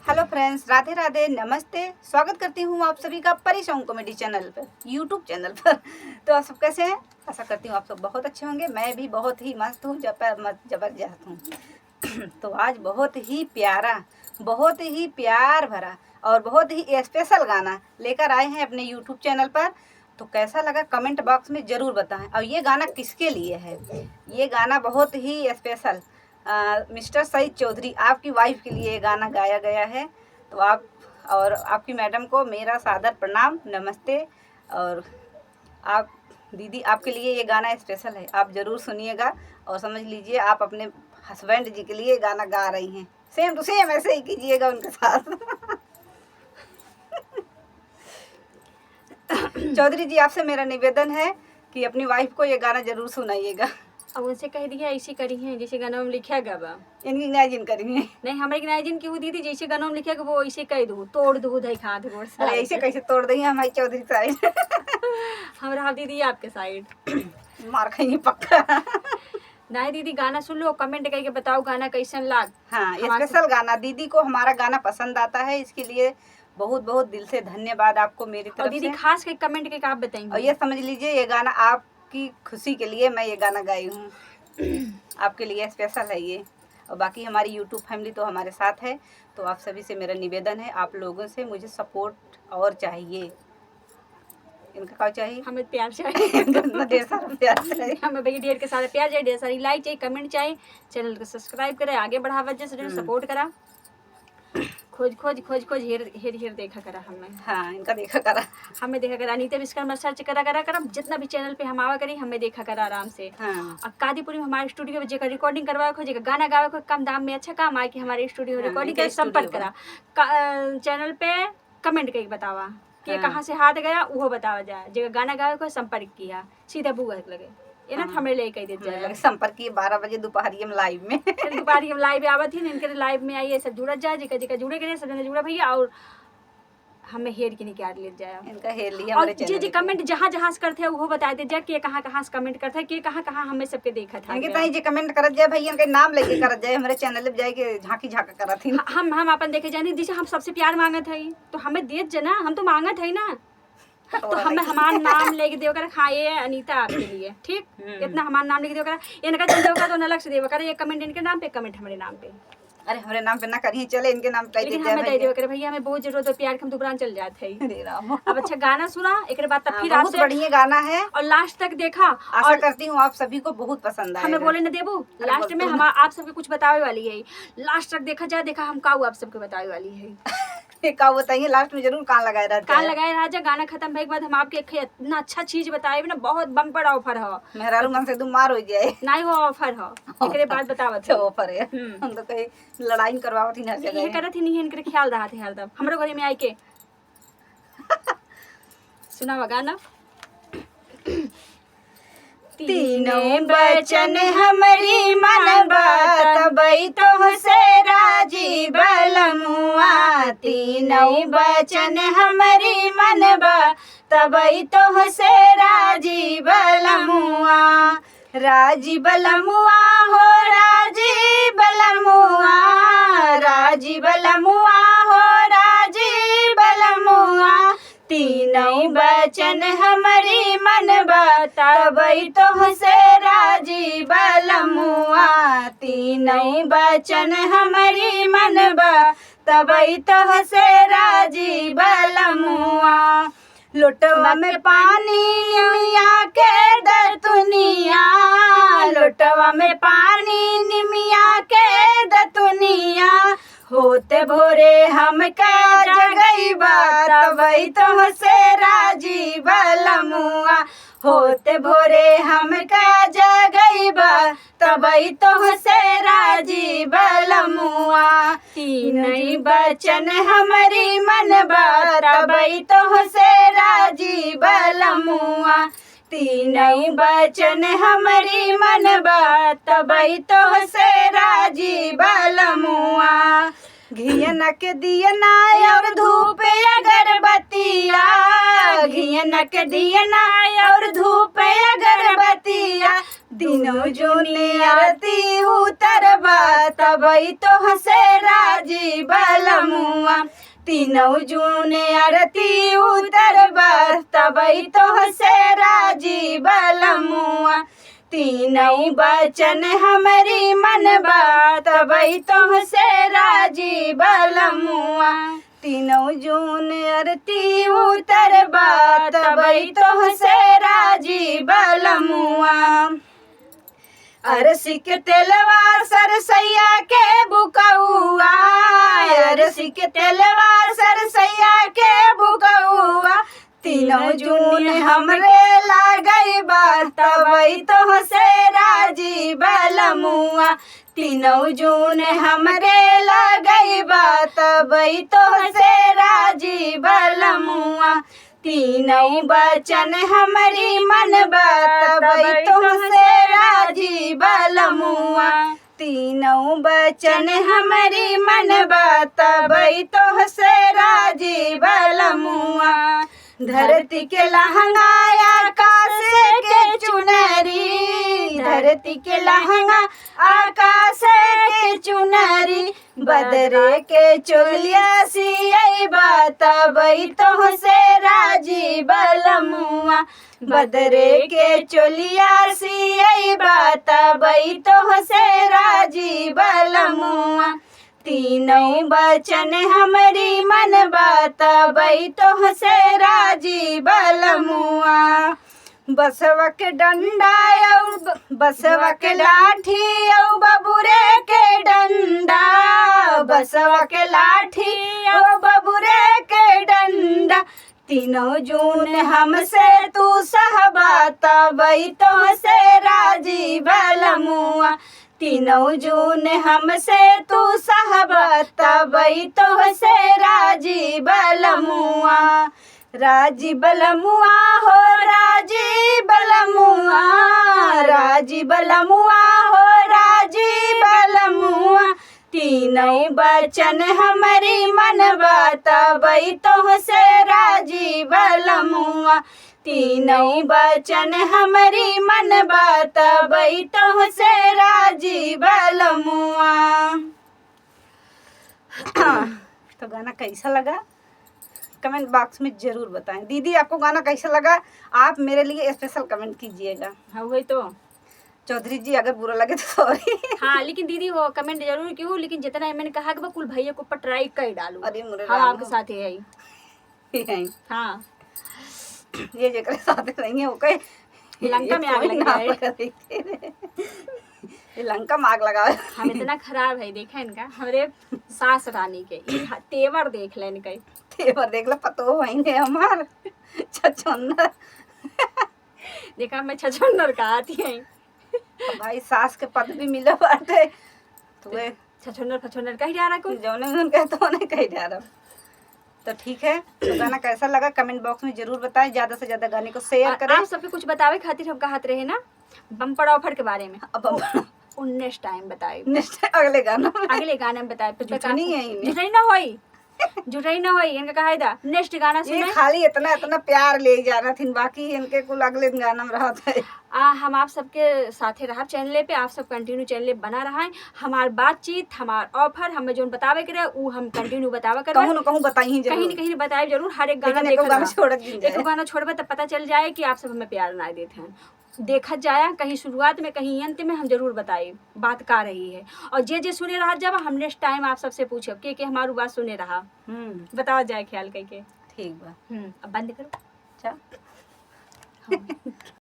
Hello friends, Radhe Radhe, नमस्ते। स्वागत करती हूँ आप सभी का परी सॉन्ग कॉमेडी चैनल पर, यूट्यूब चैनल पर। तो आप सब कैसे हैं? आशा करती हूँ आप सब बहुत अच्छे होंगे। मैं भी बहुत ही मस्त हूँ, जबरदस्त हूँ। तो आज बहुत ही प्यारा, बहुत ही प्यार भरा और बहुत ही स्पेशल गाना लेकर आए हैं अपने यूट्यूब चैनल पर। तो कैसा लगा कमेंट बॉक्स में ज़रूर बताएं। और ये गाना किसके लिए है? ये गाना बहुत ही स्पेशल मिस्टर सईद चौधरी, आपकी वाइफ के लिए ये गाना गाया गया है। तो आप और आपकी मैडम को मेरा सादर प्रणाम, नमस्ते। और आप दीदी, आपके लिए ये गाना स्पेशल है, आप ज़रूर सुनिएगा और समझ लीजिए आप अपने हस्बैंड जी के लिए गाना गा रही हैं। सेम टू सेम ऐसे ही कीजिएगा उनके साथ। चौधरी जी, आपसे मेरा निवेदन है कि अपनी वाइफ को ये गाना ज़रूर सुनाइएगा। अब उनसे कह दिया ऐसे करी है जैसे गाना में लिखा गया बा। इनकी इग्नाइजिन करेंगे। नहीं, हमारे इग्नाइजिन की दीदी जैसे गाना में लिखा गया वो ऐसे कह दो, तोड़ दो दही खा दो। अरे ऐसे कैसे तोड़ देंगे हमारी चौधरी साइड। हमारा दीदी आपके साइड मार खाएंगे पक्का। नहीं दीदी, गाना सुन लो, कमेंट करके बताओ गाना कैसन लाग। हाँ, स्पेशल गाना, दीदी को हमारा गाना पसंद आता है, इसके लिए बहुत बहुत दिल से धन्यवाद आपको मेरी तरफ दीदी से। खास के कमेंट करके आप बताएंगे। और ये समझ लीजिए ये गाना आपकी खुशी के लिए मैं ये गाना गाई हूँ। आपके लिए स्पेशल है ये। और बाकी हमारी यूट्यूब फैमिली तो हमारे साथ है। तो आप सभी से मेरा निवेदन है, आप लोगों से मुझे सपोर्ट और चाहिए। इनका क्या चाहिए? हमें प्यार चाहिए। ढेर सारा प्यार चाहिए। हमें भैया ढेर के सारे प्यार चाहिए, ढेर सारी लाइक चाहिए, कमेंट चाहिए, चैनल को सब्सक्राइब करें, आगे बढ़ावा जैसे सपोर्ट करा। खोज खोज खोज खोज हेर हेर हेर देखा करा हमें। हाँ, इनका देखा करा, हमें देखा करा। अनीता विश्वकर्मा सर्च करा करा जितना भी चैनल पे हम आवा करी हमें देखा करा आराम से। हाँ। और कादीपुरी में हमारे स्टूडियो में जेकर रिकॉर्डिंग करवा को, जेकर गाना गावे को, कम दाम में अच्छा काम आए कि हमारे स्टूडियो में हाँ, रिकॉर्डिंग इनके कर संपर्क स्टूडियो करा। चैनल पे कमेंट करके बतावा कि हाँ। कहाँ से हाथ गया वो बतावा जाए, जेकर गाना गावे को संपर्क किया सीधा बुआ लगे ये ना हमें ले कह देते लगे संपर्क किए 12 बजे दोपहर में लाइव में। फिर दोपहर हम लाइव आवत ही इनके लाइव में आइए, सब जुड़ा जाए, जेकर जेकर जुड़े करे सब जने जुड़ा भैया। और हमें हेर के निकाल ले जाए, इनका हेर लिया और हमारे चैनल जी कमेंट जहाँ जहाँ से करते हैं वो बता दीजिए कि कहाँ से कमेंट करते हैं, कि कहाँ हमें सबके देखा था। इनके ताई जे कमेंट करत जाए भैया, इनके नाम लेके करत जाए, हमारे चैनल पे जाए के झांकी झांका करत ही। हम अपन देखे जाने जैसे हम सबसे प्यार मांगत है तो हमें दे जना, हम तो मांगत है ना। तो हमें हमारा नाम लेके देव कर खाए अनीता आपके लिए, ठीक इतना हमारा नाम लेके देव कर, इनका जन देव का तो अलग से देव कर, ये कमेंट इनके नाम पे, कमेंट हमारे नाम पे। अरे हमारे नाम पे ना करिए, चले इनके नाम पे लेकिन हमें दे देव कर भैया, हमें बहुत जरूरत है प्यार, हम दुबरान चल जाते हैं। अब अच्छा गाना सुना एक बाद तब फिर बहुत बढ़िया गाना है और लास्ट तक देखा। आशा करती हूँ आप सभी को बहुत पसंद आएगा। हमें बोले न देबू, लास्ट में हम आप सबके कुछ बतावे वाली है, लास्ट तक देखा जाए, देखा हम काऊ आप सबके बतावे वाली है। का बताइए लास्ट में जरूर कान लगाए रहते कान लगाए राजा। गाना खत्म होने के बाद हम आपके इतना अच्छा चीज बताए ना, बहुत बम्पर ऑफर हो, मेहरारू मन से मार हो जाए नहीं वो ऑफर हो, एकरे बाद बतावत है ऑफर है। हम तो कहीं लड़ाई करवावत ही ना जगह ये करत ही नहीं, इनके ख्याल रहा थे हरदम हमरो घरे में आए के। सुनावा गाना। तीनों बचन हमारी मन तबई तो से राजी बलमुआ, तीनों बचन हमारी मन तबई तो से राजी बलमुआ, राजी बलमुआ हो राजी बलमुआ, राजी बलमुआ हो राजी बलमुआ, तीनों बचन हमारी मन तबई तो से राजी बलमुआ, तीनों बचन हमारी मन तबई तो से राजी बलमुआ, लोटवा में पानी निमिया के दतुनिया, लोटवा में पानी निमिया के दतुनिया, होते भोरे हम का जगई तबई तो से राजी बलमुआ, होते भोरे हम का जगई तबई तो से राजी बलमुआ, तीनों बचन हमारी मन तबई तो से राजी बलमुआ, तीनों बचन हमारी मन तबई तो से राजी बलमुआ, घियन के दियना और धूप अगरबत्तिया, घियन के दियना और धूप अगरबत्तिया, तीनों जूने आरती उतरबा तबई तो हसे राजी बलमुआ तीनों जूने आरती उतरबा तबई तो हसे राजी बलमुआ तीनों बचन हमारी मनबा तबई तो हसे राजी बलमुआ तीनों जून आरती उतरबा तबई तो हसे राजी बलमुआ अरसी के तेलवा सरसैया के बुकौआ अरसी के तेलवा सरसैया के बुकौआ तीनों जून हमरे लागई बा तबई तो हसे राजी बलमुआ तीनों जून हमरे लागई बा तबई तो हसे राजी बलमुआ तीनों बचन हमारी मनबा तबई तो हसे राजी बलमुआ तीनों बचन हमारी मनबा तबई तो हसे राजी बलमुआ धरती के लहंगा आकाश के चुनरी धरती के लहंगा आकाश के चुनरी बदरे के चोलिया सियई बात तबई तो हसे राजी बलमुआ बदरे के चोलिया सियई बात तबई तो हसे राजी बलमुआ तीनों बचन हमारी मनबा तबई तो हसे राजी बलमुआ बसवा के डंडा बसवा के लाठी औ बबुरे के डंडा बसवा के लाठी औ बबुरे के डंडा तीनों जून हमसे तू सहबा तबई तो हसे राजी बलमुआ तीनों जून हमसे तू सहबा तबई तो हसे राजी बलमुआ राजी बलमुआ हो राजी बलमुआ राजी बलमुआ हो राजी बलमुआ तीनों बचन हमारी मनबा तबई तो हसे राजी बलमुआ तीनों बचन हमारी मनबा तबई तो हसे राजी बलमुआ। तो गाना कैसा लगा कमेंट बॉक्स में जरूर बताएं। दीदी आपको गाना कैसा लगा आप मेरे लिए स्पेशल कमेंट कीजिएगा। हाँ वही तो चौधरी जी अगर बुरा लगे तो सॉरी। हाँ लेकिन दीदी वो कमेंट जरूर क्यों लेकिन जितना मैंने कहा कि कुल भैया को ऊपर ट्राई कर डालू। अरे मुरे हाँ आपके साथ है हाँ ये जेकरे साथ नहीं है वो कहे लंका में आग लग ये लंका में आग लगावे। हम इतना खराब है देखा इनका हमारे सास रानी के तेवर देख ले इनका तेवर देख लो पतो वही ने हमार छछन्नर देखा मैं छछन्नर का आती है भाई सास के पद भी मिले बाटे तो वे छछन्नर फछन्नर कह जा रहा कोई जौने उन कहते होने कह जा रहा। तो ठीक है तो गाना कैसा लगा कमेंट बॉक्स में जरूर बताएं ज्यादा से ज्यादा गाने को शेयर करें। आप सबके कुछ बतावे खातिर हम कहत रहे ना बम्पर ऑफर के बारे में अब नेक्स्ट टाइम बताए नेक्स्ट अगले गाना में बताए जुटानी है जुटाई ना होई जुटाई ना होई इनका कहा था नेक्स्ट गाना ये सुने खाली इतना इतना प्यार ले जा रहा थी बाकी इनके कुल अगले गाना में रहा था। हम आप सबके साथे रहा चैनल पे आप सब कंटिन्यू चैनल बना रहा है हमार बातचीत हमार ऑफर हमें जो बतावे करे वो हम कंटिन्यू बतावा कर कहूं न कहूं बताई कहीं न कहीं बताए जरूर हर एक गाना एक गाना छोड़बे तब पता चल जाए कि आप सब हमें प्यार ना देते हैं देखा जाए कहीं शुरुआत में कहीं अंत में हम जरूर बताए बात का रही है और जे सुने रहा जब हम नेक्स्ट टाइम आप सबसे पूछे के हमारू बात सुने रहा बतावा जाए ख्याल करके ठीक बा अब बंद करो अच्छा।